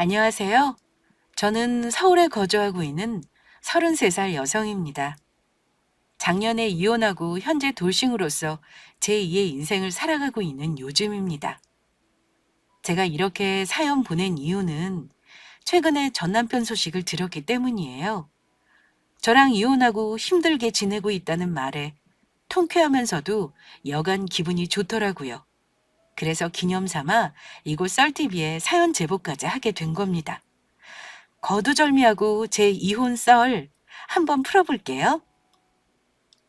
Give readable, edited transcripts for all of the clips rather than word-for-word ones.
안녕하세요. 저는 서울에 거주하고 있는 33살 여성입니다. 작년에 이혼하고 현재 돌싱으로서 제2의 인생을 살아가고 있는 요즘입니다. 제가 이렇게 사연 보낸 이유는 최근에 전 남편 소식을 들었기 때문이에요. 저랑 이혼하고 힘들게 지내고 있다는 말에 통쾌하면서도 여간 기분이 좋더라고요. 그래서 기념 삼아 이곳 썰TV에 사연 제보까지 하게 된 겁니다. 거두절미하고 제 이혼 썰 한번 풀어볼게요.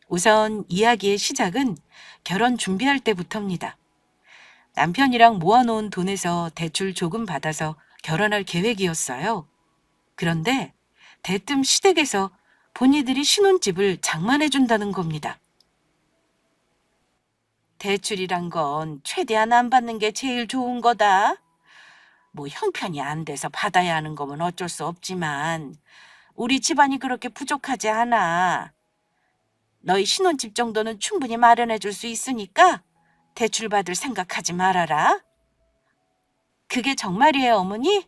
우선 이야기의 시작은 결혼 준비할 때부터입니다. 남편이랑 모아놓은 돈에서 대출 조금 받아서 결혼할 계획이었어요. 그런데 대뜸 시댁에서 본인들이 신혼집을 장만해준다는 겁니다. 대출이란 건 최대한 안 받는 게 제일 좋은 거다. 뭐 형편이 안 돼서 받아야 하는 거면 어쩔 수 없지만 우리 집안이 그렇게 부족하지 않아. 너희 신혼집 정도는 충분히 마련해 줄 수 있으니까 대출 받을 생각하지 말아라. 그게 정말이에요, 어머니?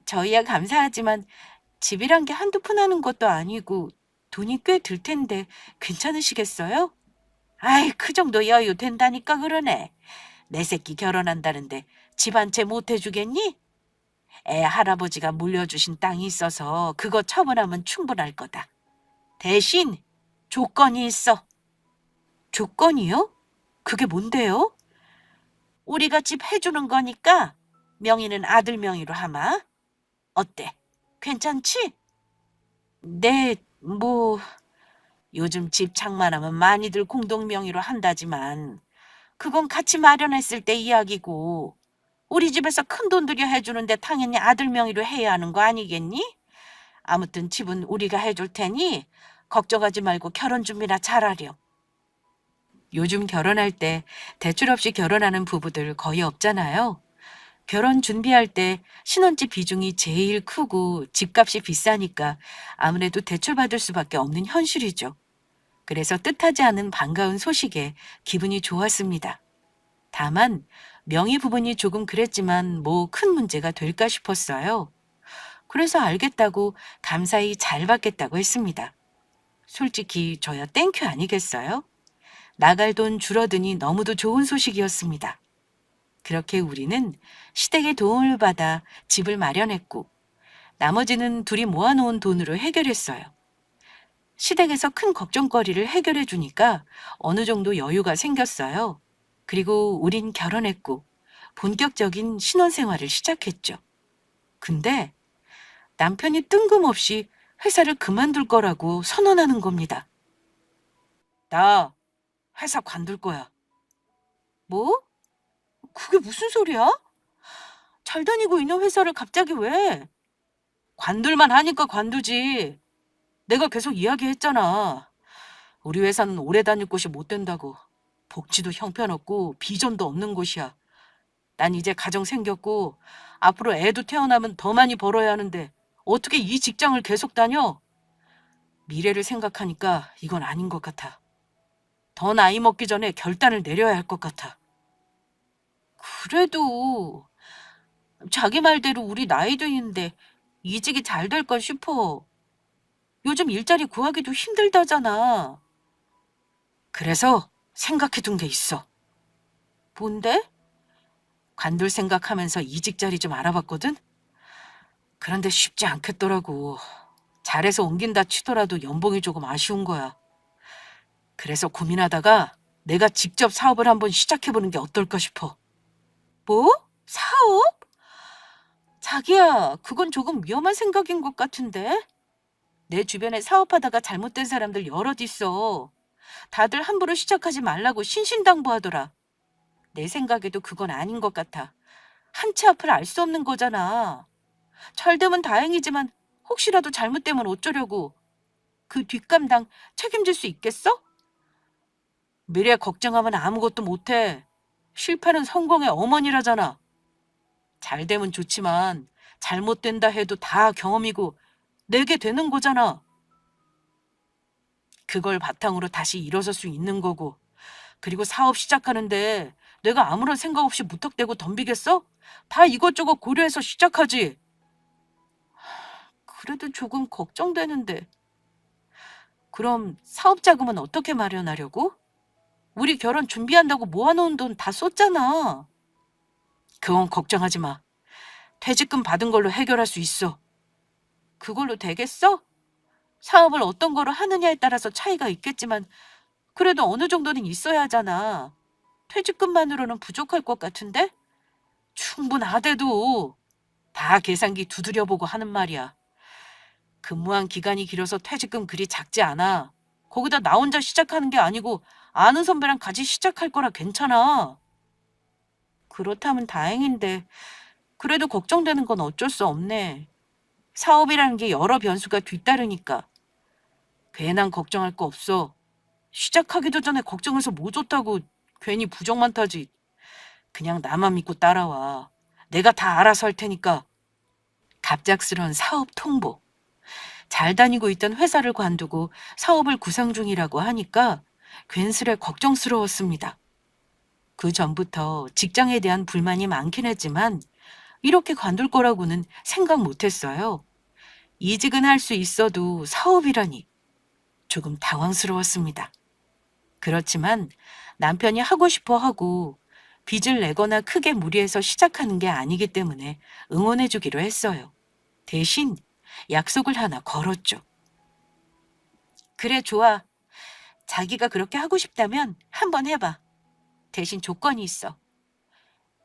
저희야 감사하지만 집이란 게 한두 푼 하는 것도 아니고 돈이 꽤 들 텐데 괜찮으시겠어요? 아이, 그 정도 여유 된다니까 그러네. 내 새끼 결혼한다는데 집 한 채 못 해주겠니? 애 할아버지가 물려주신 땅이 있어서 그거 처분하면 충분할 거다. 대신 조건이 있어. 조건이요? 그게 뭔데요? 우리가 집 해주는 거니까 명의는 아들 명의로 하마. 어때? 괜찮지? 네, 뭐 요즘 집 장만하면 많이들 공동 명의로 한다지만 그건 같이 마련했을 때 이야기고 우리 집에서 큰 돈 들여 해주는데 당연히 아들 명의로 해야 하는 거 아니겠니? 아무튼 집은 우리가 해줄 테니 걱정하지 말고 결혼 준비나 잘하렴. 요즘 결혼할 때 대출 없이 결혼하는 부부들 거의 없잖아요. 결혼 준비할 때 신혼집 비중이 제일 크고 집값이 비싸니까 아무래도 대출받을 수밖에 없는 현실이죠. 그래서 뜻하지 않은 반가운 소식에 기분이 좋았습니다. 다만 명의 부분이 조금 그랬지만 뭐 큰 문제가 될까 싶었어요. 그래서 알겠다고 감사히 잘 받겠다고 했습니다. 솔직히 저야 땡큐 아니겠어요? 나갈 돈 줄어드니 너무도 좋은 소식이었습니다. 그렇게 우리는 시댁의 도움을 받아 집을 마련했고 나머지는 둘이 모아놓은 돈으로 해결했어요. 시댁에서 큰 걱정거리를 해결해 주니까 어느 정도 여유가 생겼어요. 그리고 우린 결혼했고 본격적인 신혼생활을 시작했죠. 근데 남편이 뜬금없이 회사를 그만둘 거라고 선언하는 겁니다. 나 회사 관둘 거야. 뭐? 그게 무슨 소리야? 잘 다니고 있는 회사를 갑자기 왜? 관둘만 하니까 관두지. 내가 계속 이야기했잖아. 우리 회사는 오래 다닐 곳이 못 된다고. 복지도 형편없고 비전도 없는 곳이야. 난 이제 가정 생겼고 앞으로 애도 태어나면 더 많이 벌어야 하는데 어떻게 이 직장을 계속 다녀? 미래를 생각하니까 이건 아닌 것 같아. 더 나이 먹기 전에 결단을 내려야 할 것 같아. 그래도 자기 말대로 우리 나이도 있는데 이직이 잘 될 걸 싶어. 요즘 일자리 구하기도 힘들다잖아. 그래서 생각해둔 게 있어. 뭔데? 관둘 생각하면서 이직 자리 좀 알아봤거든? 그런데 쉽지 않겠더라고. 잘해서 옮긴다 치더라도 연봉이 조금 아쉬운 거야. 그래서 고민하다가 내가 직접 사업을 한번 시작해보는 게 어떨까 싶어. 뭐? 사업? 자기야, 그건 조금 위험한 생각인 것 같은데? 내 주변에 사업하다가 잘못된 사람들 여럿 있어. 다들 함부로 시작하지 말라고 신신당부하더라. 내 생각에도 그건 아닌 것 같아. 한 치 앞을 알 수 없는 거잖아. 잘 되면 다행이지만 혹시라도 잘못되면 어쩌려고. 그 뒷감당 책임질 수 있겠어? 미래 걱정하면 아무것도 못해. 실패는 성공의 어머니라잖아. 잘 되면 좋지만 잘못된다 해도 다 경험이고 내게 되는 거잖아. 그걸 바탕으로 다시 일어설 수 있는 거고. 그리고 사업 시작하는데 내가 아무런 생각 없이 무턱대고 덤비겠어? 다 이것저것 고려해서 시작하지. 그래도 조금 걱정되는데. 그럼 사업 자금은 어떻게 마련하려고? 우리 결혼 준비한다고 모아놓은 돈 다 썼잖아. 그건 걱정하지 마. 퇴직금 받은 걸로 해결할 수 있어. 그걸로 되겠어? 사업을 어떤 거로 하느냐에 따라서 차이가 있겠지만 그래도 어느 정도는 있어야 하잖아. 퇴직금만으로는 부족할 것 같은데? 충분하대도. 다 계산기 두드려보고 하는 말이야. 근무한 기간이 길어서 퇴직금 그리 작지 않아. 거기다 나 혼자 시작하는 게 아니고 아는 선배랑 같이 시작할 거라 괜찮아. 그렇다면 다행인데 그래도 걱정되는 건 어쩔 수 없네. 사업이라는 게 여러 변수가 뒤따르니까. 괜한 걱정할 거 없어. 시작하기도 전에 걱정해서 뭐 좋다고 괜히 부정만 타지. 그냥 나만 믿고 따라와. 내가 다 알아서 할 테니까. 갑작스런 사업 통보. 잘 다니고 있던 회사를 관두고 사업을 구상 중이라고 하니까 괜스레 걱정스러웠습니다. 그 전부터 직장에 대한 불만이 많긴 했지만 이렇게 관둘 거라고는 생각 못 했어요. 이직은 할 수 있어도 사업이라니 조금 당황스러웠습니다. 그렇지만 남편이 하고 싶어 하고 빚을 내거나 크게 무리해서 시작하는 게 아니기 때문에 응원해 주기로 했어요. 대신 약속을 하나 걸었죠. 그래, 좋아. 자기가 그렇게 하고 싶다면 한번 해봐. 대신 조건이 있어.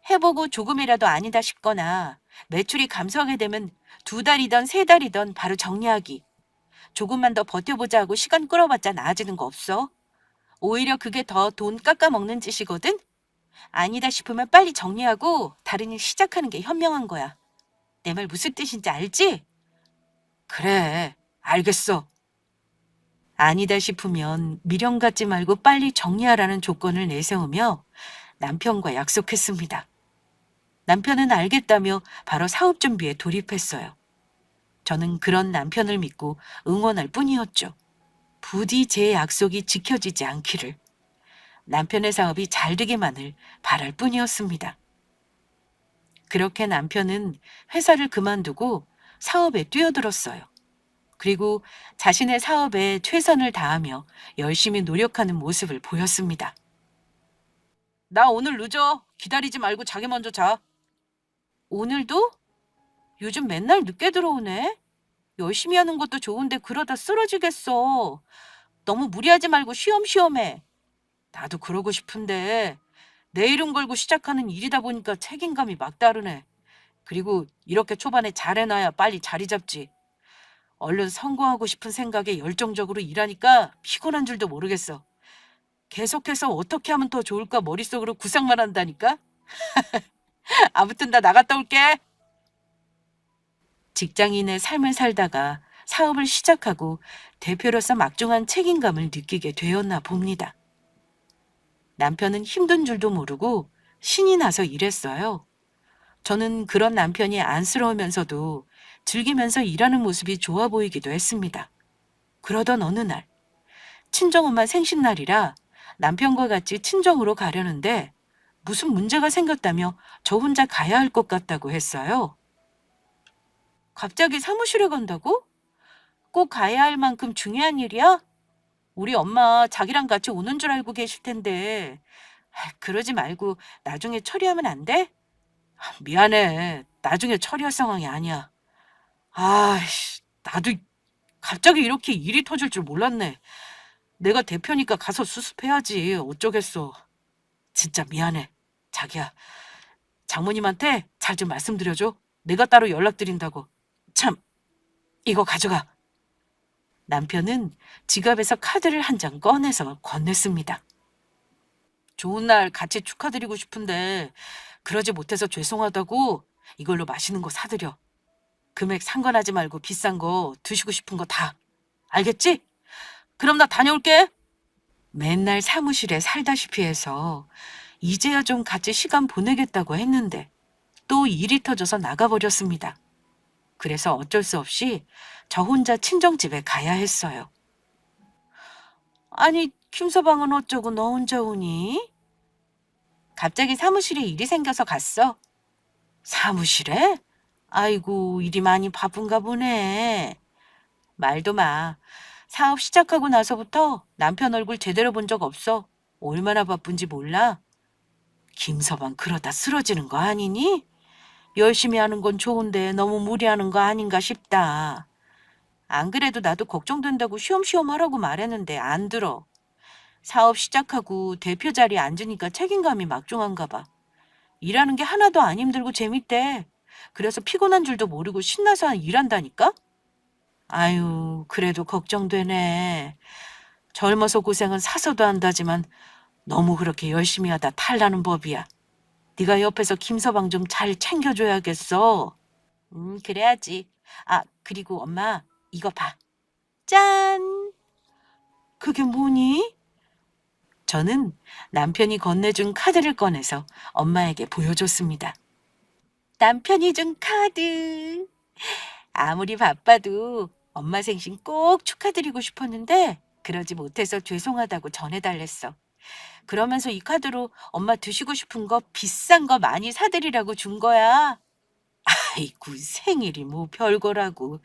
해보고 조금이라도 아니다 싶거나 매출이 감소하게 되면 2달이던 3달이던 바로 정리하기. 조금만 더 버텨보자 하고 시간 끌어봤자 나아지는 거 없어. 오히려 그게 더 돈 깎아먹는 짓이거든? 아니다 싶으면 빨리 정리하고 다른 일 시작하는 게 현명한 거야. 내 말 무슨 뜻인지 알지? 그래, 알겠어. 아니다 싶으면 미련 갖지 말고 빨리 정리하라는 조건을 내세우며 남편과 약속했습니다. 남편은 알겠다며 바로 사업 준비에 돌입했어요. 저는 그런 남편을 믿고 응원할 뿐이었죠. 부디 제 약속이 지켜지지 않기를. 남편의 사업이 잘 되기만을 바랄 뿐이었습니다. 그렇게 남편은 회사를 그만두고 사업에 뛰어들었어요. 그리고 자신의 사업에 최선을 다하며 열심히 노력하는 모습을 보였습니다. 나 오늘 늦어. 기다리지 말고 자기 먼저 자. 오늘도? 요즘 맨날 늦게 들어오네. 열심히 하는 것도 좋은데 그러다 쓰러지겠어. 너무 무리하지 말고 쉬엄쉬엄 해. 나도 그러고 싶은데 내 이름 걸고 시작하는 일이다 보니까 책임감이 막다르네. 그리고 이렇게 초반에 잘해놔야 빨리 자리 잡지. 얼른 성공하고 싶은 생각에 열정적으로 일하니까 피곤한 줄도 모르겠어. 계속해서 어떻게 하면 더 좋을까 머릿속으로 구상만 한다니까? 아무튼 나 나갔다 올게. 직장인의 삶을 살다가 사업을 시작하고 대표로서 막중한 책임감을 느끼게 되었나 봅니다. 남편은 힘든 줄도 모르고 신이 나서 일했어요. 저는 그런 남편이 안쓰러우면서도 즐기면서 일하는 모습이 좋아 보이기도 했습니다. 그러던 어느 날, 친정엄마 생신날이라 남편과 같이 친정으로 가려는데 무슨 문제가 생겼다며 저 혼자 가야 할 것 같다고 했어요. 갑자기 사무실에 간다고? 꼭 가야 할 만큼 중요한 일이야? 우리 엄마 자기랑 같이 오는 줄 알고 계실 텐데. 그러지 말고 나중에 처리하면 안 돼? 미안해. 나중에 처리할 상황이 아니야. 나도 갑자기 이렇게 일이 터질 줄 몰랐네. 내가 대표니까 가서 수습해야지. 어쩌겠어. 진짜 미안해. 자기야, 장모님한테 잘 좀 말씀드려줘. 내가 따로 연락드린다고. 참, 이거 가져가. 남편은 지갑에서 카드를 한 장 꺼내서 건넸습니다. 좋은 날 같이 축하드리고 싶은데 그러지 못해서 죄송하다고 이걸로 맛있는 거 사드려. 금액 상관하지 말고 비싼 거 드시고 싶은 거 다. 알겠지? 그럼 나 다녀올게. 맨날 사무실에 살다시피 해서 이제야 좀 같이 시간 보내겠다고 했는데 또 일이 터져서 나가버렸습니다. 그래서 어쩔 수 없이 저 혼자 친정집에 가야 했어요. 아니, 김서방은 어쩌고 너 혼자 오니? 갑자기 사무실에 일이 생겨서 갔어. 사무실에? 아이고, 일이 많이 바쁜가 보네. 말도 마. 사업 시작하고 나서부터 남편 얼굴 제대로 본 적 없어. 얼마나 바쁜지 몰라? 김서방 그러다 쓰러지는 거 아니니? 열심히 하는 건 좋은데 너무 무리하는 거 아닌가 싶다. 안 그래도 나도 걱정된다고 쉬엄쉬엄 하라고 말했는데 안 들어. 사업 시작하고 대표 자리에 앉으니까 책임감이 막중한가 봐. 일하는 게 하나도 안 힘들고 재밌대. 그래서 피곤한 줄도 모르고 신나서 일한다니까? 아유, 그래도 걱정되네. 젊어서 고생은 사서도 한다지만 너무 그렇게 열심히 하다 탈나는 법이야. 네가 옆에서 김서방 좀 잘 챙겨줘야겠어. 그래야지. 아, 그리고 엄마, 이거 봐. 짠! 그게 뭐니? 저는 남편이 건네준 카드를 꺼내서 엄마에게 보여줬습니다. 남편이 준 카드. 아무리 바빠도 엄마 생신 꼭 축하드리고 싶었는데 그러지 못해서 죄송하다고 전해달랬어. 그러면서 이 카드로 엄마 드시고 싶은 거 비싼 거 많이 사드리라고 준 거야. 아이고 생일이 뭐 별거라고.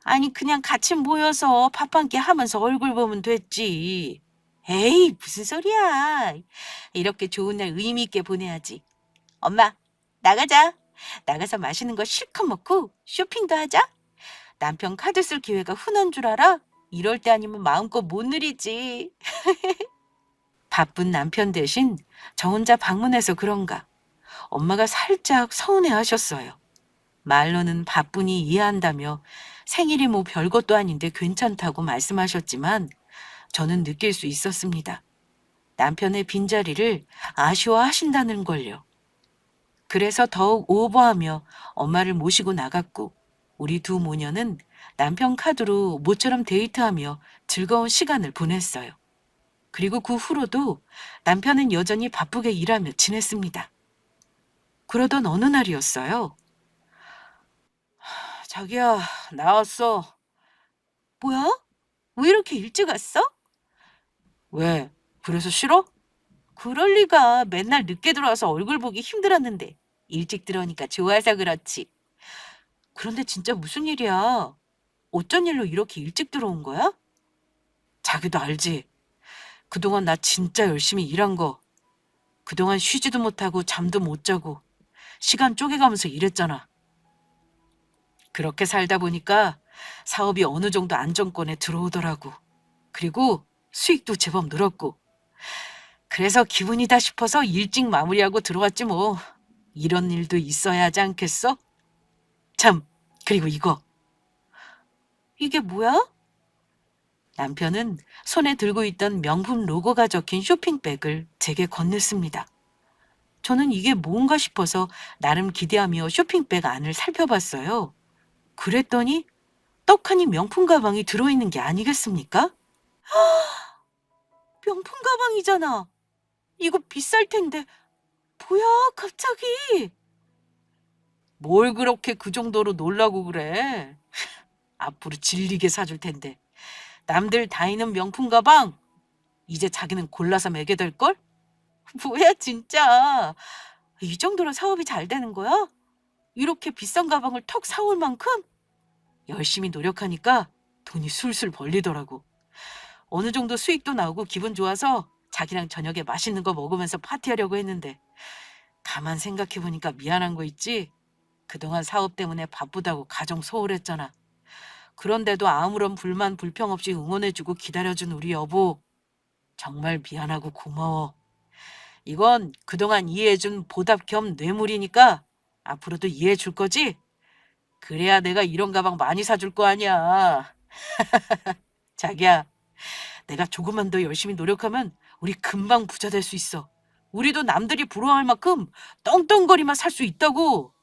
아니 그냥 같이 모여서 밥 한 끼 하면서 얼굴 보면 됐지. 에이 무슨 소리야. 이렇게 좋은 날 의미 있게 보내야지. 엄마 나가자. 나가서 맛있는 거 실컷 먹고 쇼핑도 하자. 남편 카드 쓸 기회가 흔한 줄 알아? 이럴 때 아니면 마음껏 못 누리지. 바쁜 남편 대신 저 혼자 방문해서 그런가. 엄마가 살짝 서운해 하셨어요. 말로는 바쁘니 이해한다며 생일이 뭐 별것도 아닌데 괜찮다고 말씀하셨지만 저는 느낄 수 있었습니다. 남편의 빈자리를 아쉬워하신다는 걸요. 그래서 더욱 오버하며 엄마를 모시고 나갔고 우리 두 모녀는 남편 카드로 모처럼 데이트하며 즐거운 시간을 보냈어요. 그리고 그 후로도 남편은 여전히 바쁘게 일하며 지냈습니다. 그러던 어느 날이었어요. 자기야, 나왔어. 뭐야? 왜 이렇게 일찍 왔어? 왜? 그래서 싫어? 그럴 리가. 맨날 늦게 들어와서 얼굴 보기 힘들었는데 일찍 들어오니까 좋아서 그렇지. 그런데 진짜 무슨 일이야? 어쩐 일로 이렇게 일찍 들어온 거야? 자기도 알지? 그동안 나 진짜 열심히 일한 거. 그동안 쉬지도 못하고 잠도 못 자고 시간 쪼개가면서 일했잖아. 그렇게 살다 보니까 사업이 어느 정도 안정권에 들어오더라고. 그리고 수익도 제법 늘었고. 그래서 기분이다 싶어서 일찍 마무리하고 들어왔지 뭐. 이런 일도 있어야 하지 않겠어? 참, 그리고 이거. 이게 뭐야? 남편은 손에 들고 있던 명품 로고가 적힌 쇼핑백을 제게 건넸습니다. 저는 이게 뭔가 싶어서 나름 기대하며 쇼핑백 안을 살펴봤어요. 그랬더니 떡하니 명품 가방이 들어있는 게 아니겠습니까? 명품 가방이잖아. 이거 비쌀 텐데. 뭐야, 갑자기? 뭘 그렇게 그 정도로 놀라고 그래? 앞으로 질리게 사줄 텐데. 남들 다 있는 명품 가방, 이제 자기는 골라서 매게 될걸? 뭐야, 진짜. 이 정도로 사업이 잘 되는 거야? 이렇게 비싼 가방을 턱 사올 만큼? 열심히 노력하니까 돈이 술술 벌리더라고. 어느 정도 수익도 나오고 기분 좋아서 자기랑 저녁에 맛있는 거 먹으면서 파티하려고 했는데 가만 생각해보니까 미안한 거 있지? 그동안 사업 때문에 바쁘다고 가정 소홀했잖아. 그런데도 아무런 불만 불평 없이 응원해주고 기다려준 우리 여보. 정말 미안하고 고마워. 이건 그동안 이해해준 보답 겸 뇌물이니까 앞으로도 이해해줄 거지? 그래야 내가 이런 가방 많이 사줄 거 아니야. 자기야, 내가 조금만 더 열심히 노력하면 우리 금방 부자 될 수 있어. 우리도 남들이 부러워할 만큼 떵떵거리만 살 수 있다고.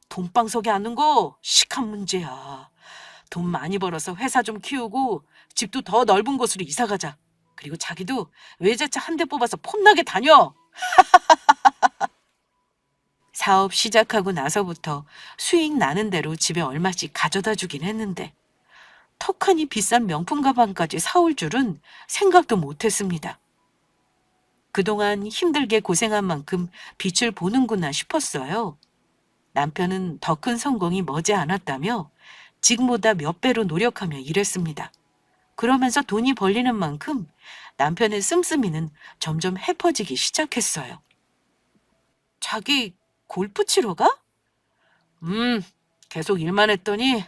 돈방석에 앉는 거 시한 문제야. 돈 많이 벌어서 회사 좀 키우고 집도 더 넓은 곳으로 이사 가자. 그리고 자기도 외제차 한 대 뽑아서 폼나게 다녀. 사업 시작하고 나서부터 수익 나는 대로 집에 얼마씩 가져다 주긴 했는데 턱하니 비싼 명품 가방까지 사올 줄은 생각도 못했습니다. 그동안 힘들게 고생한 만큼 빛을 보는구나 싶었어요. 남편은 더 큰 성공이 머지않았다며 지금보다 몇 배로 노력하며 일했습니다. 그러면서 돈이 벌리는 만큼 남편의 씀씀이는 점점 해퍼지기 시작했어요. 자기 골프 치러 가? 음, 계속 일만 했더니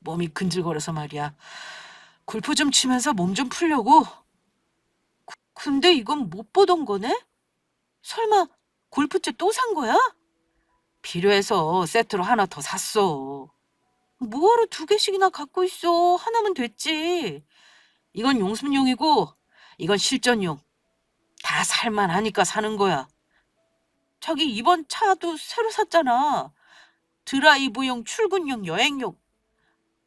몸이 근질거려서 말이야. 골프 좀 치면서 몸 좀 풀려고. 근데 이건 못 보던 거네? 설마 골프채 또 산 거야? 필요해서 세트로 하나 더 샀어. 뭐하러 두 개씩이나 갖고 있어? 하나면 됐지. 이건 용습용이고 이건 실전용. 다 살만하니까 사는 거야. 자기 이번 차도 새로 샀잖아. 드라이브용, 출근용, 여행용.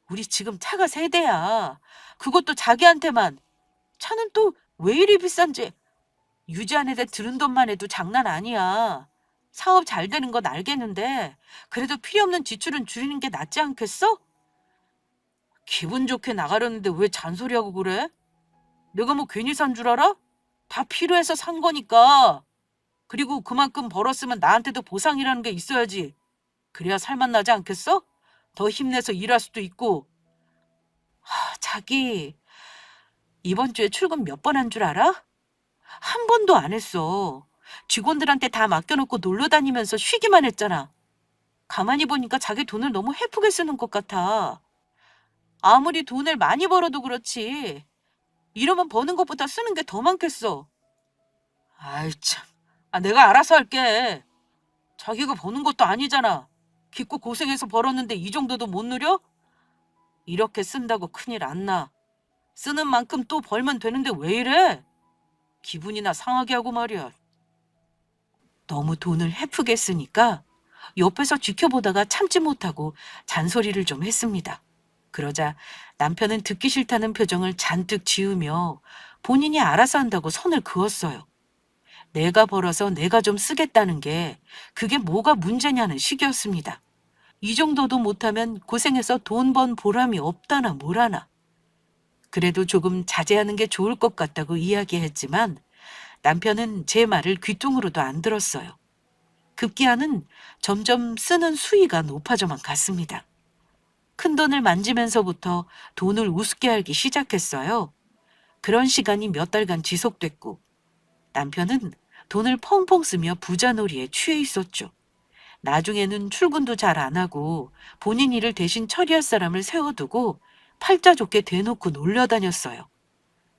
우리 지금 차가 세 대야. 그것도 자기한테만. 차는 또 왜 이리 비싼지. 유지하는 데 들은 돈만 해도 장난 아니야. 사업 잘 되는 건 알겠는데 그래도 필요 없는 지출은 줄이는 게 낫지 않겠어? 기분 좋게 나가려는데 왜 잔소리하고 그래? 내가 뭐 괜히 산 줄 알아? 다 필요해서 산 거니까. 그리고 그만큼 벌었으면 나한테도 보상이라는 게 있어야지. 그래야 살맛 나지 않겠어? 더 힘내서 일할 수도 있고. 자기 이번 주에 출근 몇 번 한 줄 알아? 한 번도 안 했어. 직원들한테 다 맡겨놓고 놀러 다니면서 쉬기만 했잖아. 가만히 보니까 자기 돈을 너무 헤프게 쓰는 것 같아. 아무리 돈을 많이 벌어도 그렇지. 이러면 버는 것보다 쓰는 게 더 많겠어. 아이 참. 내가 알아서 할게. 자기가 버는 것도 아니잖아. 기껏 고생해서 벌었는데 이 정도도 못 누려? 이렇게 쓴다고 큰일 안 나. 쓰는 만큼 또 벌면 되는데 왜 이래? 기분이나 상하게 하고 말이야. 너무 돈을 헤프게 쓰니까 옆에서 지켜보다가 참지 못하고 잔소리를 좀 했습니다. 그러자 남편은 듣기 싫다는 표정을 잔뜩 지으며 본인이 알아서 한다고 선을 그었어요. 내가 벌어서 내가 좀 쓰겠다는 게 그게 뭐가 문제냐는 식이었습니다. 이 정도도 못하면 고생해서 돈 번 보람이 없다나 뭐라나. 그래도 조금 자제하는 게 좋을 것 같다고 이야기했지만 남편은 제 말을 귀뚱으로도 안 들었어요. 급기야는 점점 쓰는 수위가 높아져만 갔습니다. 큰돈을 만지면서부터 돈을 우습게 알기 시작했어요. 그런 시간이 몇 달간 지속됐고 남편은 돈을 펑펑 쓰며 부자놀이에 취해 있었죠. 나중에는 출근도 잘 안 하고 본인 일을 대신 처리할 사람을 세워두고 팔자 좋게 대놓고 놀려다녔어요.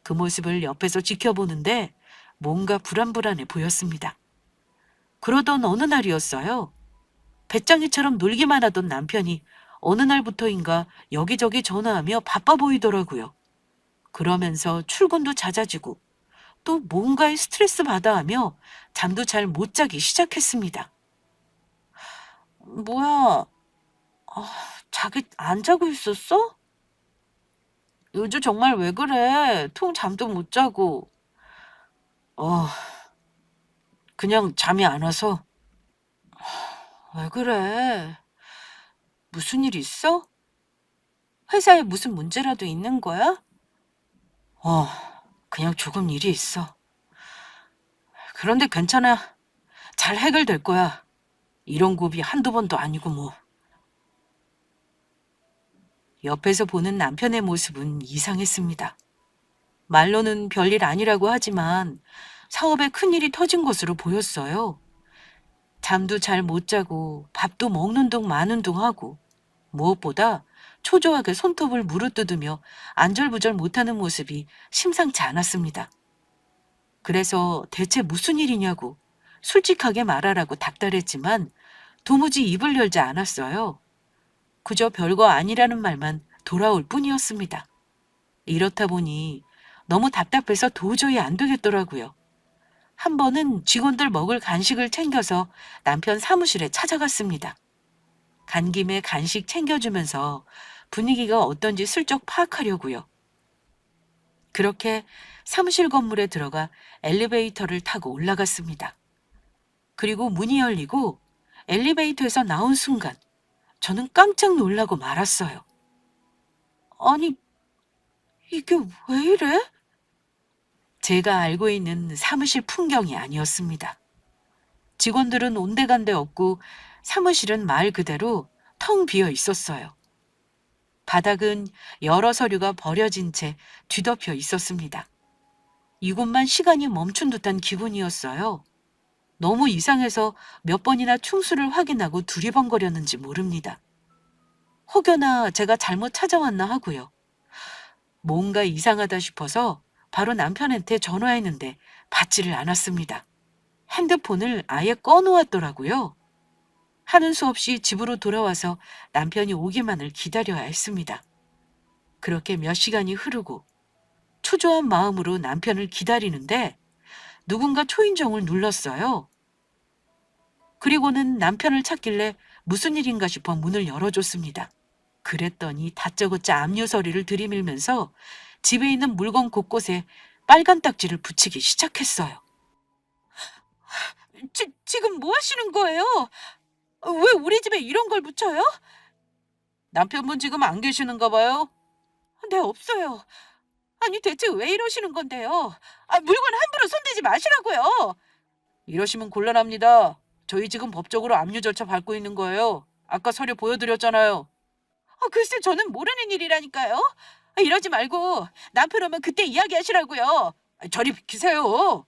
그 모습을 옆에서 지켜보는데 뭔가 불안불안해 보였습니다. 그러던 어느 날이었어요. 배짱이처럼 놀기만 하던 남편이 어느 날부터인가 여기저기 전화하며 바빠 보이더라고요. 그러면서 출근도 잦아지고 또 뭔가에 스트레스 받아 하며 잠도 잘 못 자기 시작했습니다. 뭐야, 자기 안 자고 있었어? 요즘 정말 왜 그래? 통 잠도 못 자고. 어, 그냥 잠이 안 와서. 왜 그래? 무슨 일 있어? 회사에 무슨 문제라도 있는 거야? 어, 그냥 조금 일이 있어. 그런데 괜찮아. 잘 해결될 거야. 이런 고비 한두 번도 아니고 뭐. 옆에서 보는 남편의 모습은 이상했습니다. 말로는 별일 아니라고 하지만 사업에 큰일이 터진 것으로 보였어요. 잠도 잘 못 자고 밥도 먹는 둥 마는 둥 하고 무엇보다 초조하게 손톱을 물어뜯으며 안절부절 못하는 모습이 심상치 않았습니다. 그래서 대체 무슨 일이냐고 솔직하게 말하라고 닥달했지만 도무지 입을 열지 않았어요. 그저 별거 아니라는 말만 돌아올 뿐이었습니다. 이렇다 보니 너무 답답해서 도저히 안 되겠더라고요. 한 번은 직원들 먹을 간식을 챙겨서 남편 사무실에 찾아갔습니다. 간 김에 간식 챙겨주면서 분위기가 어떤지 슬쩍 파악하려고요. 그렇게 사무실 건물에 들어가 엘리베이터를 타고 올라갔습니다. 그리고 문이 열리고 엘리베이터에서 나온 순간 저는 깜짝 놀라고 말았어요. 아니, 이게 왜 이래? 제가 알고 있는 사무실 풍경이 아니었습니다. 직원들은 온데간데 없고 사무실은 말 그대로 텅 비어 있었어요. 바닥은 여러 서류가 버려진 채 뒤덮여 있었습니다. 이곳만 시간이 멈춘 듯한 기분이었어요. 너무 이상해서 몇 번이나 충수를 확인하고 두리번거렸는지 모릅니다. 혹여나 제가 잘못 찾아왔나 하고요. 뭔가 이상하다 싶어서 바로 남편한테 전화했는데 받지를 않았습니다. 핸드폰을 아예 꺼놓았더라고요. 하는 수 없이 집으로 돌아와서 남편이 오기만을 기다려야 했습니다. 그렇게 몇 시간이 흐르고 초조한 마음으로 남편을 기다리는데 누군가 초인종을 눌렀어요. 그리고는 남편을 찾길래 무슨 일인가 싶어 문을 열어줬습니다. 그랬더니 다짜고짜 압류 서리를 들이밀면서 집에 있는 물건 곳곳에 빨간 딱지를 붙이기 시작했어요. 지금 뭐 하시는 거예요? 왜 우리 집에 이런 걸 붙여요? 남편분 지금 안 계시는가 봐요? 네, 없어요. 아니, 대체 왜 이러시는 건데요? 물건 함부로 손대지 마시라고요. 이러시면 곤란합니다. 저희 지금 법적으로 압류 절차 밟고 있는 거예요. 아까 서류 보여드렸잖아요. 글쎄, 저는 모르는 일이라니까요. 이러지 말고 남편 오면 그때 이야기하시라고요. 저리 비키세요.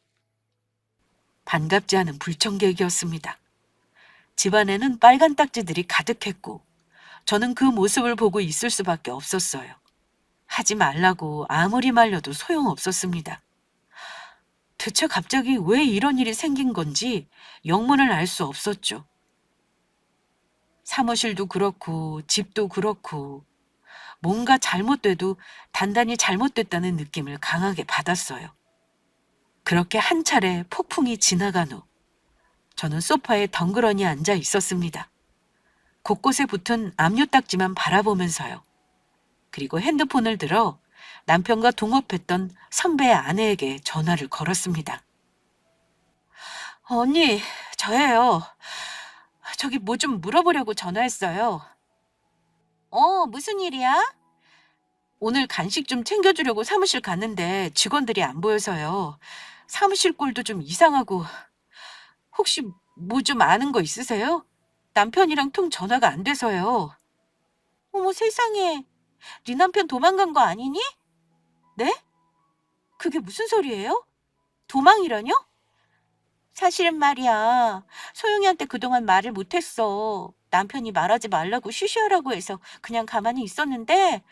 반갑지 않은 불청객이었습니다. 집안에는 빨간 딱지들이 가득했고 저는 그 모습을 보고 있을 수밖에 없었어요. 하지 말라고 아무리 말려도 소용없었습니다. 대체 갑자기 왜 이런 일이 생긴 건지 영문을 알 수 없었죠. 사무실도 그렇고 집도 그렇고 뭔가 잘못돼도 단단히 잘못됐다는 느낌을 강하게 받았어요. 그렇게 한 차례 폭풍이 지나간 후 저는 소파에 덩그러니 앉아 있었습니다. 곳곳에 붙은 압류 딱지만 바라보면서요. 그리고 핸드폰을 들어 남편과 동업했던 선배 아내에게 전화를 걸었습니다. 언니, 저예요. 저기 뭐 좀 물어보려고 전화했어요. 무슨 일이야? 오늘 간식 좀 챙겨주려고 사무실 갔는데 직원들이 안 보여서요. 사무실 꼴도 좀 이상하고 혹시 뭐 좀 아는 거 있으세요? 남편이랑 통 전화가 안 돼서요. 어머 세상에, 네 남편 도망간 거 아니니? 네? 그게 무슨 소리예요? 도망이라뇨? 사실은 말이야, 소영이한테 그동안 말을 못했어. 남편이 말하지 말라고 쉬쉬하라고 해서 그냥 가만히 있었는데,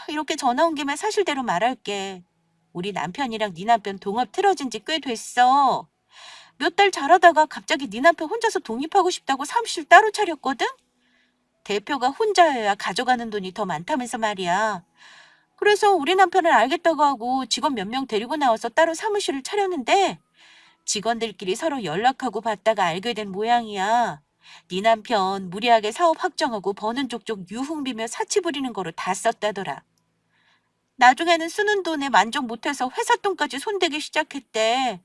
이렇게 전화 온 김에 사실대로 말할게. 우리 남편이랑 네 남편 동업 틀어진 지 꽤 됐어. 몇 달 잘하다가 갑자기 네 남편 혼자서 독립하고 싶다고 사무실 따로 차렸거든? 대표가 혼자여야 가져가는 돈이 더 많다면서 말이야. 그래서 우리 남편을 알겠다고 하고 직원 몇 명 데리고 나와서 따로 사무실을 차렸는데 직원들끼리 서로 연락하고 받다가 알게 된 모양이야. 네 남편 무리하게 사업 확정하고 버는 족족 유흥비며 사치 부리는 거로 다 썼다더라. 나중에는 쓰는 돈에 만족 못해서 회사 돈까지 손대기 시작했대.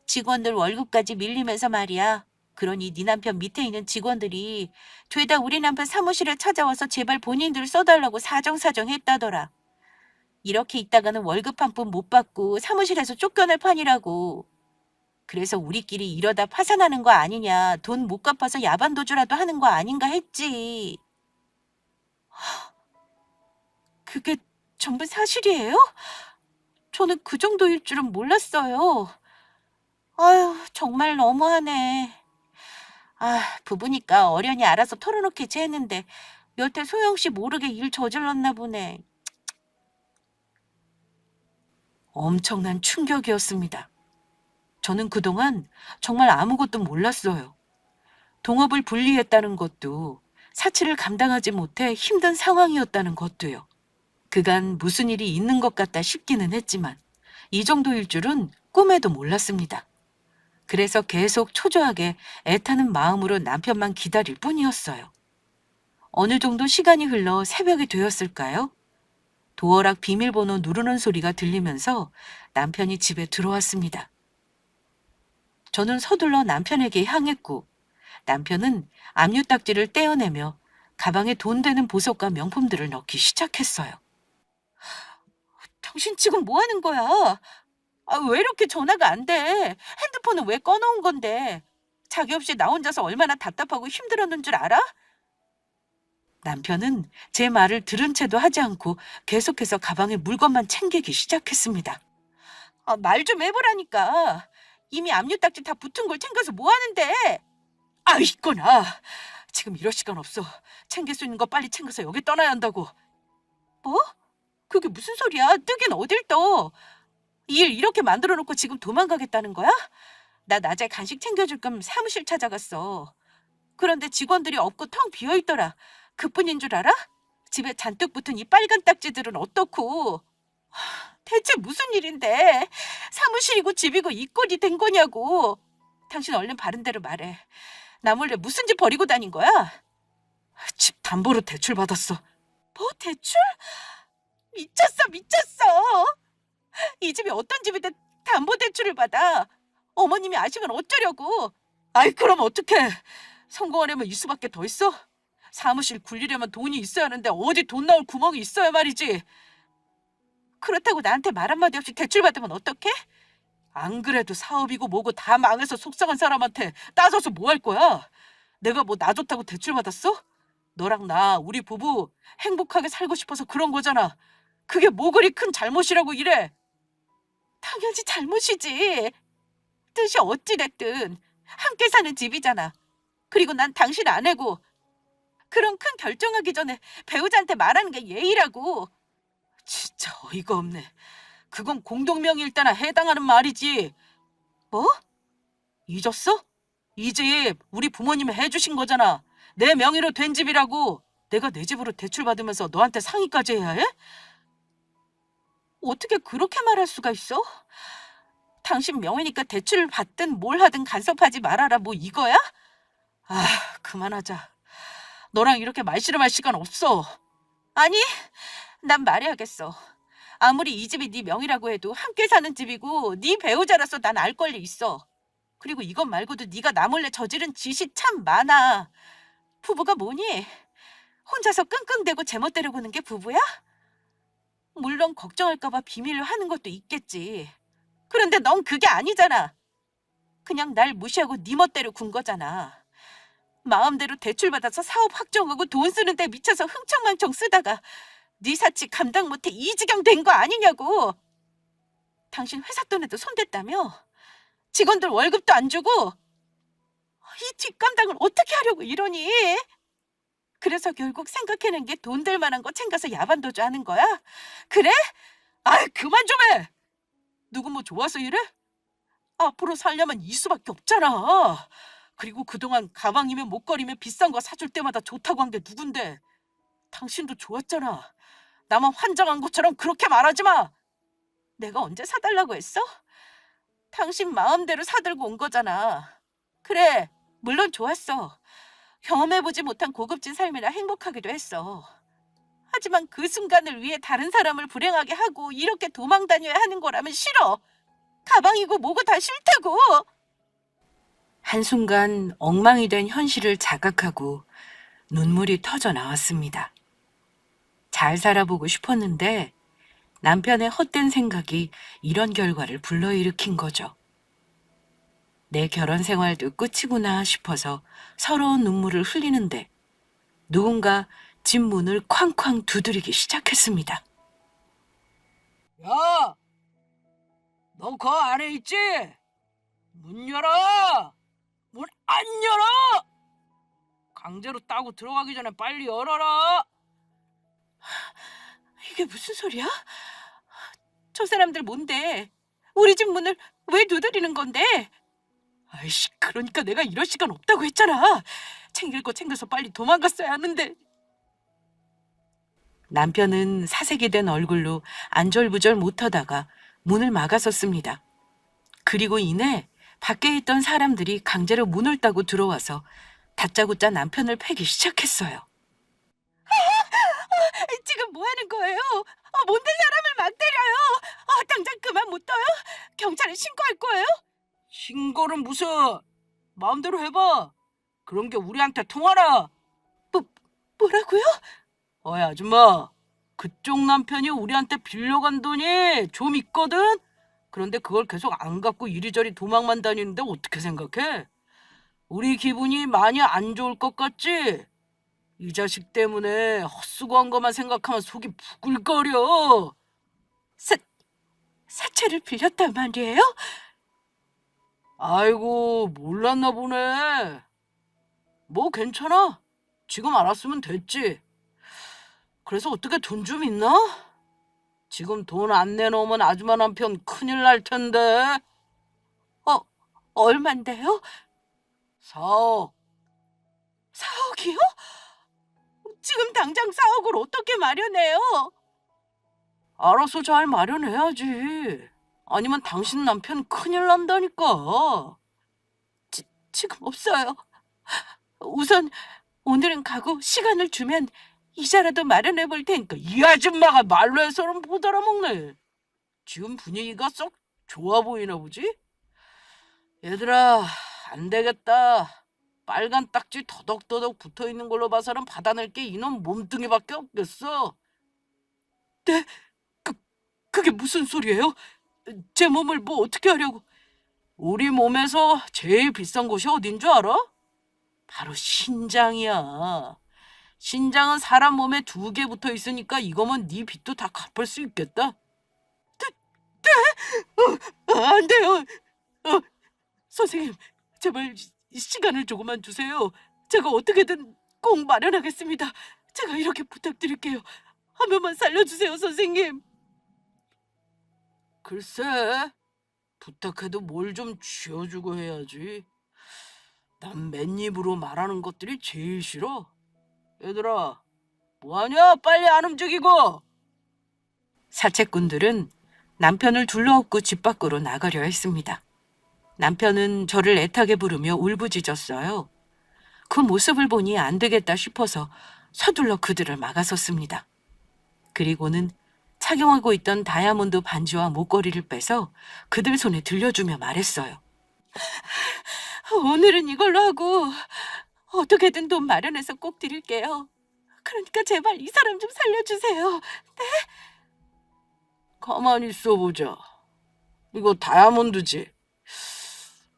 직원들 월급까지 밀리면서 말이야. 그러니 네 남편 밑에 있는 직원들이 죄다 우리 남편 사무실에 찾아와서 제발 본인들 써달라고 사정사정 했다더라. 이렇게 있다가는 월급 한 푼 못 받고 사무실에서 쫓겨날 판이라고. 그래서 우리끼리 이러다 파산하는 거 아니냐, 돈 못 갚아서 야반도주라도 하는 거 아닌가 했지. 그게 전부 사실이에요? 저는 그 정도일 줄은 몰랐어요. 아유, 정말 너무하네. 부부니까 어련히 알아서 털어놓겠지 했는데 여태 소영 씨 모르게 일 저질렀나 보네. 엄청난 충격이었습니다. 저는 그동안 정말 아무것도 몰랐어요. 동업을 분리했다는 것도, 사치를 감당하지 못해 힘든 상황이었다는 것도요. 그간 무슨 일이 있는 것 같다 싶기는 했지만 이 정도일 줄은 꿈에도 몰랐습니다. 그래서 계속 초조하게 애타는 마음으로 남편만 기다릴 뿐이었어요. 어느 정도 시간이 흘러 새벽이 되었을까요? 도어락 비밀번호 누르는 소리가 들리면서 남편이 집에 들어왔습니다. 저는 서둘러 남편에게 향했고 남편은 압류딱지를 떼어내며 가방에 돈 되는 보석과 명품들을 넣기 시작했어요. 당신 지금 뭐 하는 거야? 왜 이렇게 전화가 안 돼? 핸드폰은 왜 꺼놓은 건데? 자기 없이 나 혼자서 얼마나 답답하고 힘들었는 줄 알아? 남편은 제 말을 들은 채도 하지 않고 계속해서 가방에 물건만 챙기기 시작했습니다. 말 좀 해보라니까. 이미 압류딱지 다 붙은 걸 챙겨서 뭐 하는데? 있거나. 지금 이럴 시간 없어. 챙길 수 있는 거 빨리 챙겨서 여기 떠나야 한다고. 뭐? 그게 무슨 소리야? 뜨긴 어딜 떠. 일 이렇게 만들어 놓고 지금 도망가겠다는 거야? 나 낮에 간식 챙겨줄 겸 사무실 찾아갔어. 그런데 직원들이 없고 텅 비어 있더라. 그뿐인 줄 알아? 집에 잔뜩 붙은 이 빨간 딱지들은 어떻고? 대체 무슨 일인데? 사무실이고 집이고 이 꼴이 된 거냐고. 당신 얼른 바른 대로 말해. 나 몰래 무슨 집 버리고 다닌 거야? 집 담보로 대출 받았어. 뭐 대출? 미쳤어, 미쳤어. 이 집이 어떤 집인데 담보 대출을 받아? 어머님이 아시면 어쩌려고? 그럼 어떡해. 성공하려면 이 수밖에 더 있어? 사무실 굴리려면 돈이 있어야 하는데 어디 돈 나올 구멍이 있어야 말이지. 그렇다고 나한테 말 한마디 없이 대출 받으면 어떡해? 안 그래도 사업이고 뭐고 다 망해서 속상한 사람한테 따져서 뭐 할 거야? 내가 뭐 나 좋다고 대출 받았어? 너랑 나 우리 부부 행복하게 살고 싶어서 그런 거잖아. 그게 뭐 그리 큰 잘못이라고 이래. 당연히 잘못이지. 뜻이 어찌 됐든 함께 사는 집이잖아. 그리고 난 당신 아내고. 그런 큰 결정하기 전에 배우자한테 말하는 게 예의라고. 진짜 어이가 없네. 그건 공동명의일 때나 해당하는 말이지. 뭐? 잊었어? 이 집 우리 부모님이 해주신 거잖아. 내 명의로 된 집이라고. 내가 내 집으로 대출 받으면서 너한테 상의까지 해야 해? 어떻게 그렇게 말할 수가 있어? 당신 명의니까 대출을 받든 뭘 하든 간섭하지 말아라 뭐 이거야? 그만하자. 너랑 이렇게 말씨름할 시간 없어. 아니, 난 말해야겠어. 아무리 이 집이 네 명의라고 해도 함께 사는 집이고 네 배우자라서 난 알 권리 있어. 그리고 이것 말고도 네가 나 몰래 저지른 짓이 참 많아. 부부가 뭐니? 혼자서 끙끙대고 제멋대로 구는 게 부부야? 물론 걱정할까 봐 비밀로 하는 것도 있겠지. 그런데 넌 그게 아니잖아. 그냥 날 무시하고 네 멋대로 군 거잖아. 마음대로 대출받아서 사업 확정하고 돈 쓰는데 미쳐서 흥청망청 쓰다가 네 사치 감당 못해 이 지경 된 거 아니냐고. 당신 회사 돈에도 손댔다며? 직원들 월급도 안 주고 이 뒷감당을 어떻게 하려고 이러니? 그래서 결국 생각해낸 게 돈 될 만한 거 챙겨서 야반도주 하는 거야? 그래? 그만 좀 해. 누구 뭐 좋아서 이래? 앞으로 살려면 이 수밖에 없잖아. 그리고 그동안 가방이며 목걸이며 비싼 거 사줄 때마다 좋다고 한 게 누군데? 당신도 좋았잖아. 나만 환장한 것처럼 그렇게 말하지 마. 내가 언제 사달라고 했어? 당신 마음대로 사들고 온 거잖아. 그래, 물론 좋았어. 경험해보지 못한 고급진 삶이라 행복하기도 했어. 하지만 그 순간을 위해 다른 사람을 불행하게 하고 이렇게 도망 다녀야 하는 거라면 싫어. 가방이고 뭐고 다 싫다고. 한순간 엉망이 된 현실을 자각하고 눈물이 터져 나왔습니다. 잘 살아보고 싶었는데 남편의 헛된 생각이 이런 결과를 불러일으킨 거죠. 내 결혼 생활도 끝이구나 싶어서 서러운 눈물을 흘리는데 누군가 집 문을 쾅쾅 두드리기 시작했습니다. 야! 너 그 안에 있지? 문 열어! 문 안 열어! 강제로 따고 들어가기 전에 빨리 열어라! 이게 무슨 소리야? 저 사람들 뭔데? 우리 집 문을 왜 두드리는 건데? 아이씨, 그러니까 내가 이럴 시간 없다고 했잖아. 챙길 거 챙겨서 빨리 도망갔어야 하는데. 남편은 사색이 된 얼굴로 안절부절 못하다가 문을 막아섰습니다. 그리고 이내 밖에 있던 사람들이 강제로 문을 따고 들어와서 다짜고짜 남편을 패기 시작했어요. 지금 뭐 하는 거예요? 뭔데 사람을 막 때려요? 당장 그만 못 둬요? 경찰에 신고할 거예요? 신고는 무슨? 마음대로 해봐. 그런 게 우리한테 통하나? 뭐라고요? 어이 아줌마, 그쪽 남편이 우리한테 빌려간 돈이 좀 있거든? 그런데 그걸 계속 안 갖고 이리저리 도망만 다니는데 어떻게 생각해? 우리 기분이 많이 안 좋을 것 같지? 이 자식 때문에 헛수고한 것만 생각하면 속이 부글거려. 사, 사채를 빌렸단 말이에요? 아이고, 몰랐나 보네. 뭐 괜찮아. 지금 알았으면 됐지. 그래서 어떻게 돈 좀 있나? 지금 돈 안 내놓으면 아줌마 남편 큰일 날 텐데. 어, 얼만데요? 4억. 4억이요? 지금 당장 4억을 어떻게 마련해요? 알아서 잘 마련해야지. 아니면 당신 남편 큰일 난다니까. 지금 없어요. 우선 오늘은 가고 시간을 주면 이자라도 마련해 볼 테니까. 이 아줌마가 말로 해서는 못 알아먹네. 지금 분위기가 썩 좋아 보이나 보지? 얘들아, 안 되겠다. 빨간 딱지 더덕더덕 붙어있는 걸로 봐서는 받아낼 게 이놈 몸뚱이밖에 없겠어. 네? 그, 그게 무슨 소리예요? 제 몸을 뭐 어떻게 하려고? 우리 몸에서 제일 비싼 곳이 어딘 줄 알아? 바로 신장이야. 신장은 사람 몸에 2개 붙어 있으니까 이거면 네 빚도 다 갚을 수 있겠다. 안 돼요. 어, 선생님, 제발 시간을 조금만 주세요. 제가 어떻게든 꼭 마련하겠습니다. 제가 이렇게 부탁드릴게요. 한 번만 살려주세요, 선생님. 글쎄, 부탁해도 뭘 좀 쥐어주고 해야지. 난 맨입으로 말하는 것들이 제일 싫어. 얘들아, 뭐하냐? 빨리 안 움직이고! 사채꾼들은 남편을 둘러엎고 집 밖으로 나가려 했습니다. 남편은 저를 애타게 부르며 울부짖었어요. 그 모습을 보니 안 되겠다 싶어서 서둘러 그들을 막아섰습니다. 그리고는 착용하고 있던 다이아몬드 반지와 목걸이를 빼서 그들 손에 들려주며 말했어요. 오늘은 이걸로 하고 어떻게든 돈 마련해서 꼭 드릴게요. 그러니까 제발 이 사람 좀 살려주세요. 가만히 있어보자. 이거 다이아몬드지?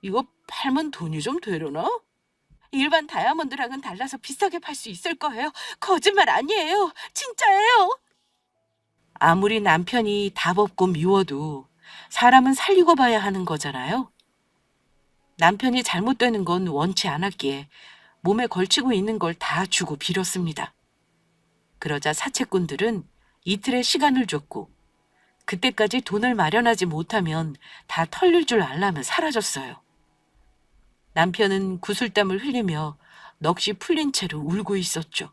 이거 팔면 돈이 좀 되려나? 일반 다이아몬드랑은 달라서 비싸게 팔 수 있을 거예요. 거짓말 아니에요. 진짜예요. 아무리 남편이 답 없고 미워도 사람은 살리고 봐야 하는 거잖아요. 남편이 잘못되는 건 원치 않았기에 몸에 걸치고 있는 걸 다 주고 빌었습니다. 그러자 사채꾼들은 이틀의 시간을 줬고 그때까지 돈을 마련하지 못하면 다 털릴 줄 알라면 사라졌어요. 남편은 구슬땀을 흘리며 넋이 풀린 채로 울고 있었죠.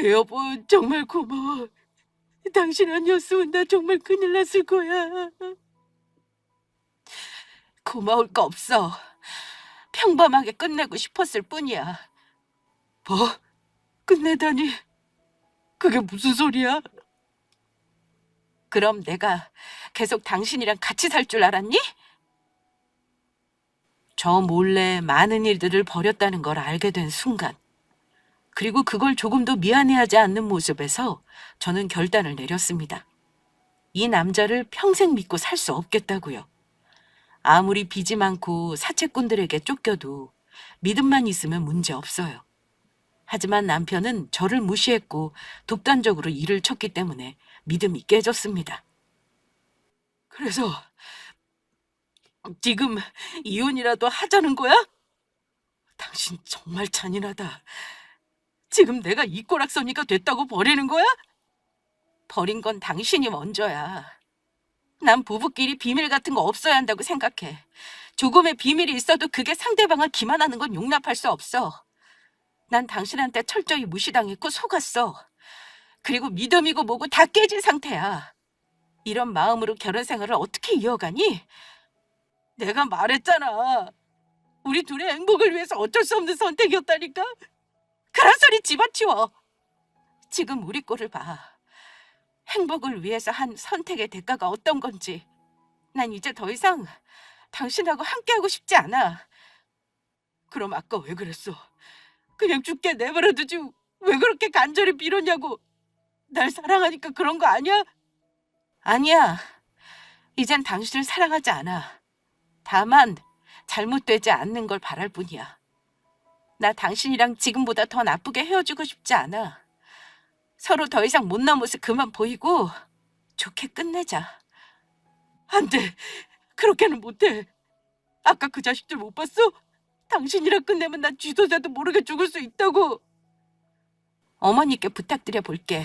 여보, 정말 고마워. 당신 아니었으면 나 정말 큰일 났을 거야. 고마울 거 없어. 평범하게 끝내고 싶었을 뿐이야. 뭐? 끝내다니? 그게 무슨 소리야? 그럼 내가 계속 당신이랑 같이 살 줄 알았니? 저 몰래 많은 일들을 벌였다는 걸 알게 된 순간, 그리고 그걸 조금도 미안해하지 않는 모습에서 저는 결단을 내렸습니다. 이 남자를 평생 믿고 살 수 없겠다고요. 아무리 빚이 많고 사채꾼들에게 쫓겨도 믿음만 있으면 문제 없어요. 하지만 남편은 저를 무시했고 독단적으로 일을 쳤기 때문에 믿음이 깨졌습니다. 그래서 지금 이혼이라도 하자는 거야? 당신 정말 잔인하다. 지금 내가 이 꼴락서니가 됐다고 버리는 거야? 버린 건 당신이 먼저야. 난 부부끼리 비밀 같은 거 없어야 한다고 생각해. 조금의 비밀이 있어도 그게 상대방을 기만하는 건 용납할 수 없어. 난 당신한테 철저히 무시당했고 속았어. 그리고 믿음이고 뭐고 다 깨진 상태야. 이런 마음으로 결혼 생활을 어떻게 이어가니? 내가 말했잖아. 우리 둘의 행복을 위해서 어쩔 수 없는 선택이었다니까. 그런 소리 집어치워. 지금 우리 꼴을 봐. 행복을 위해서 한 선택의 대가가 어떤 건지. 난 이제 더 이상 당신하고 함께하고 싶지 않아. 그럼 아까 왜 그랬어? 그냥 죽게 내버려두지 왜 그렇게 간절히 빌었냐고. 날 사랑하니까 그런 거 아니야? 아니야. 이젠 당신을 사랑하지 않아. 다만 잘못되지 않는 걸 바랄 뿐이야. 나 당신이랑 지금보다 더 나쁘게 헤어지고 싶지 않아. 서로 더 이상 못난 모습 그만 보이고 좋게 끝내자. 안 돼. 그렇게는 못해. 아까 그 자식들 못 봤어? 당신이랑 끝내면 난 쥐도새도 모르게 죽을 수 있다고. 어머니께 부탁드려 볼게.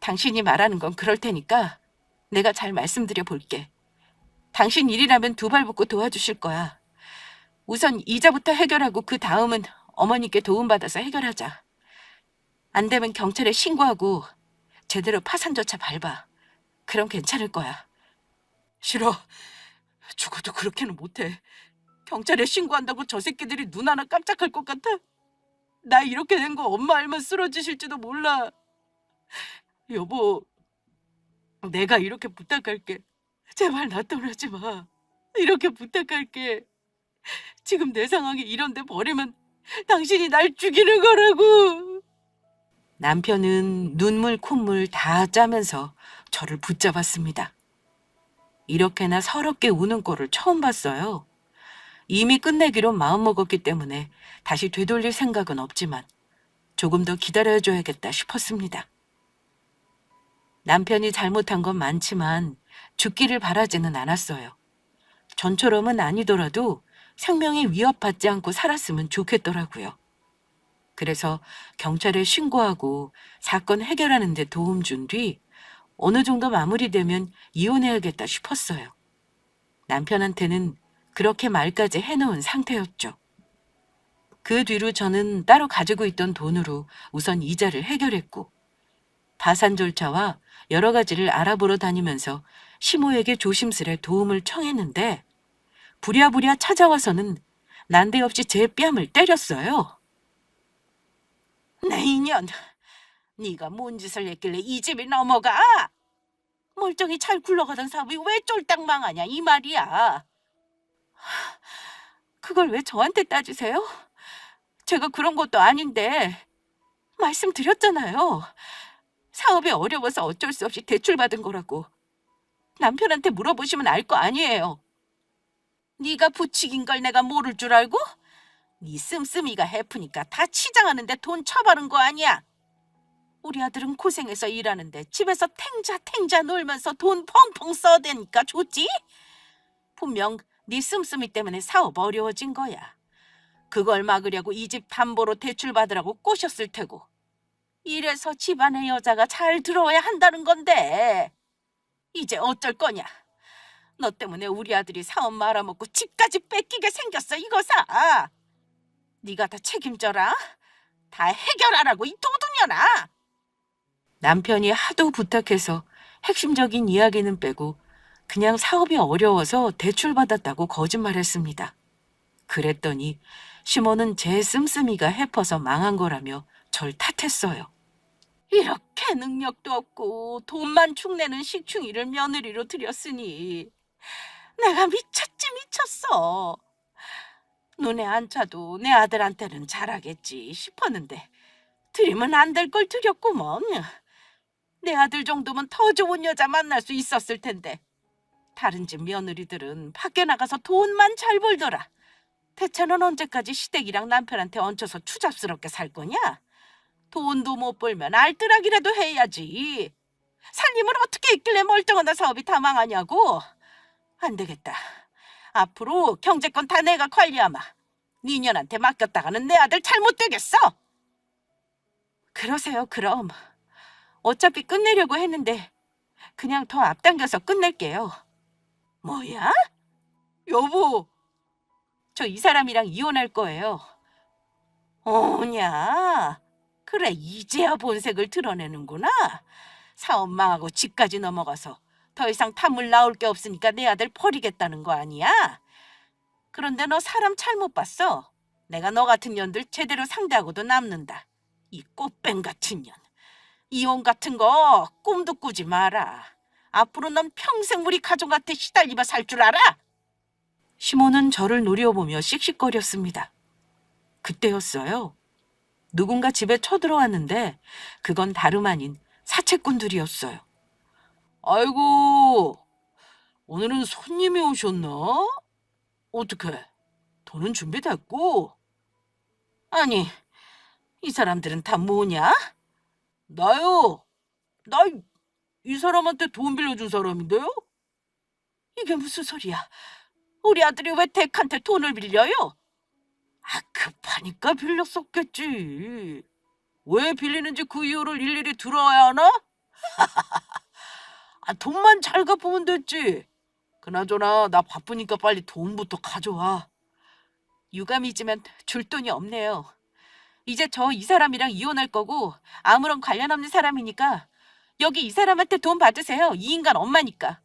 당신이 말하는 건 그럴 테니까 내가 잘 말씀드려 볼게. 당신 일이라면 두 발 붙고 도와주실 거야. 우선 이자부터 해결하고 그 다음은 어머니께 도움받아서 해결하자. 안 되면 경찰에 신고하고 제대로 파산조차 밟아. 그럼 괜찮을 거야. 싫어. 죽어도 그렇게는 못해. 경찰에 신고한다고 저 새끼들이 눈 하나 깜짝할 것 같아? 나 이렇게 된 거 엄마 알면 쓰러지실지도 몰라. 여보, 내가 이렇게 부탁할게. 제발 나 떠나지 마. 이렇게 부탁할게. 지금 내 상황이 이런데 버리면 당신이 날 죽이는 거라고. 남편은 눈물 콧물 다 짜면서 저를 붙잡았습니다. 이렇게나 서럽게 우는 꼴을 처음 봤어요. 이미 끝내기로 마음먹었기 때문에 다시 되돌릴 생각은 없지만 조금 더 기다려줘야겠다 싶었습니다. 남편이 잘못한 건 많지만 죽기를 바라지는 않았어요. 전처럼은 아니더라도 생명이 위협받지 않고 살았으면 좋겠더라고요. 그래서 경찰에 신고하고 사건 해결하는 데 도움 준 뒤 어느 정도 마무리되면 이혼해야겠다 싶었어요. 남편한테는 그렇게 말까지 해놓은 상태였죠. 그 뒤로 저는 따로 가지고 있던 돈으로 우선 이자를 해결했고 파산 절차와 여러 가지를 알아보러 다니면서 시모에게 조심스레 도움을 청했는데 부랴부랴 찾아와서는 난데없이 제 뺨을 때렸어요. 내 인연, 네가 뭔 짓을 했길래 이 집이 넘어가? 멀쩡히 잘 굴러가던 사업이 왜 쫄딱 망하냐 이 말이야. 그걸 왜 저한테 따지세요? 제가 그런 것도 아닌데 말씀드렸잖아요. 사업이 어려워서 어쩔 수 없이 대출받은 거라고. 남편한테 물어보시면 알 거 아니에요. 네가 부치긴 걸 내가 모를 줄 알고? 네 씀씀이가 해프니까 다 치장하는데 돈 처바른 거 아니야. 우리 아들은 고생해서 일하는데 집에서 탱자 놀면서 돈 펑펑 써대니까 좋지? 분명 네 씀씀이 때문에 사업 어려워진 거야. 그걸 막으려고 이 집 담보로 대출 받으라고 꼬셨을 테고. 이래서 집안의 여자가 잘 들어와야 한다는 건데. 이제 어쩔 거냐? 너 때문에 우리 아들이 사업 말아먹고 집까지 뺏기게 생겼어 이거사. 네가 다 책임져라. 다 해결하라고 이 도둑년아. 남편이 하도 부탁해서 핵심적인 이야기는 빼고 그냥 사업이 어려워서 대출받았다고 거짓말했습니다. 그랬더니 시모는 제 씀씀이가 해퍼서 망한 거라며 절 탓했어요. 이렇게 능력도 없고 돈만 축내는 식충이를 며느리로 들였으니 내가 미쳤어. 눈에 안 차도 내 아들한테는 잘하겠지 싶었는데 들이면 안 될 걸 들였구먼. 내 아들 정도면 더 좋은 여자 만날 수 있었을 텐데. 다른 집 며느리들은 밖에 나가서 돈만 잘 벌더라. 대체는 언제까지 시댁이랑 남편한테 얹혀서 추잡스럽게 살 거냐? 돈도 못 벌면 알뜰하기라도 해야지. 살림을 어떻게 있길래 멀쩡한 사업이 다 망하냐고. 안 되겠다. 앞으로 경제권 다 내가 관리하마. 니년한테 맡겼다가는 내 아들 잘못되겠어. 그러세요 그럼. 어차피 끝내려고 했는데 그냥 더 앞당겨서 끝낼게요. 뭐야? 여보, 저 이 사람이랑 이혼할 거예요. 오냐? 그래 이제야 본색을 드러내는구나. 사업 망하고 집까지 넘어가서 더 이상 탐을 나올 게 없으니까 내 아들 버리겠다는 거 아니야? 그런데 너 사람 잘못 봤어. 내가 너 같은 년들 제대로 상대하고도 남는다. 이 꽃뱀 같은 년. 이혼 같은 거 꿈도 꾸지 마라. 앞으로 넌 평생 우리 가족한테 시달리며 살 줄 알아? 시모는 저를 노려보며 씩씩거렸습니다. 그때였어요. 누군가 집에 쳐들어왔는데 그건 다름 아닌 사채꾼들이었어요. 아이고, 오늘은 손님이 오셨나? 어떡해, 돈은 준비됐고? 아니, 이 사람들은 다 뭐냐? 나요. 나 이 사람한테 돈 빌려준 사람인데요? 이게 무슨 소리야? 우리 아들이 왜 덱한테 돈을 빌려요? 아, 급하니까 빌렸었겠지. 왜 빌리는지 그 이유를 일일이 들어야 하나? 아, 돈만 잘 갚으면 됐지. 그나저나 나 바쁘니까 빨리 돈부터 가져와. 유감이지만 줄 돈이 없네요. 이제 저 이 사람이랑 이혼할 거고 아무런 관련 없는 사람이니까 여기 이 사람한테 돈 받으세요. 이 인간 엄마니까.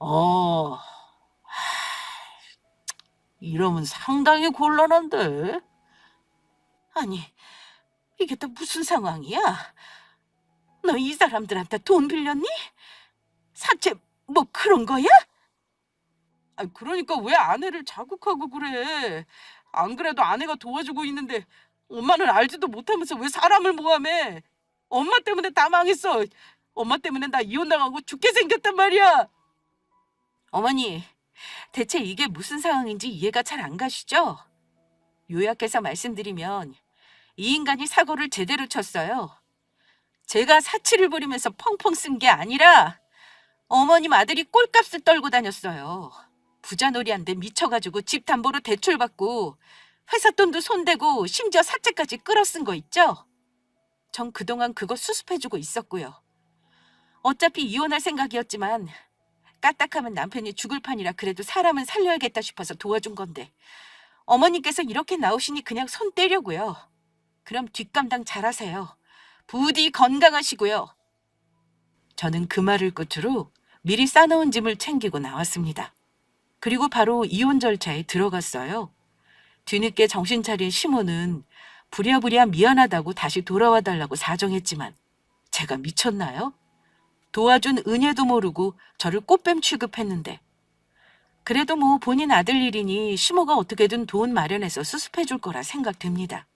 어, 이러면 상당히 곤란한데. 아니, 이게 또 무슨 상황이야? 너 이 사람들한테 돈 빌렸니? 사채 뭐 그런 거야? 아, 그러니까 왜 아내를 자극하고 그래? 안 그래도 아내가 도와주고 있는데 엄마는 알지도 못하면서 왜 사람을 모함해? 엄마 때문에 다 망했어. 엄마 때문에 나 이혼당하고 죽게 생겼단 말이야. 어머니, 대체 이게 무슨 상황인지 이해가 잘 안 가시죠? 요약해서 말씀드리면 이 인간이 사고를 제대로 쳤어요. 제가 사치를 부리면서 펑펑 쓴 게 아니라 어머님 아들이 꼴값을 떨고 다녔어요. 부자놀이한데 미쳐가지고 집 담보로 대출받고 회사 돈도 손대고 심지어 사채까지 끌어쓴 거 있죠? 전 그동안 그거 수습해주고 있었고요. 어차피 이혼할 생각이었지만 까딱하면 남편이 죽을 판이라 그래도 사람은 살려야겠다 싶어서 도와준 건데 어머니께서 이렇게 나오시니 그냥 손 떼려고요. 그럼 뒷감당 잘하세요. 부디 건강하시고요. 저는 그 말을 끝으로 미리 싸놓은 짐을 챙기고 나왔습니다. 그리고 바로 이혼 절차에 들어갔어요. 뒤늦게 정신 차린 시모는 부랴부랴 미안하다고 다시 돌아와 달라고 사정했지만 제가 미쳤나요? 도와준 은혜도 모르고 저를 꽃뱀 취급했는데 그래도 뭐 본인 아들 일이니 시모가 어떻게든 돈 마련해서 수습해 줄 거라 생각됩니다.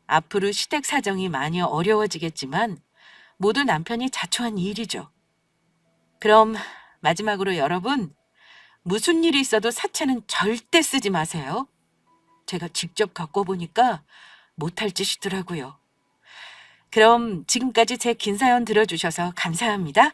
앞으로 시댁 사정이 많이 어려워지겠지만 모두 남편이 자초한 일이죠. 그럼 마지막으로 여러분, 무슨 일이 있어도 사채는 절대 쓰지 마세요. 제가 직접 겪어보니까 못할 짓이더라고요. 그럼 지금까지 제 긴 사연 들어주셔서 감사합니다.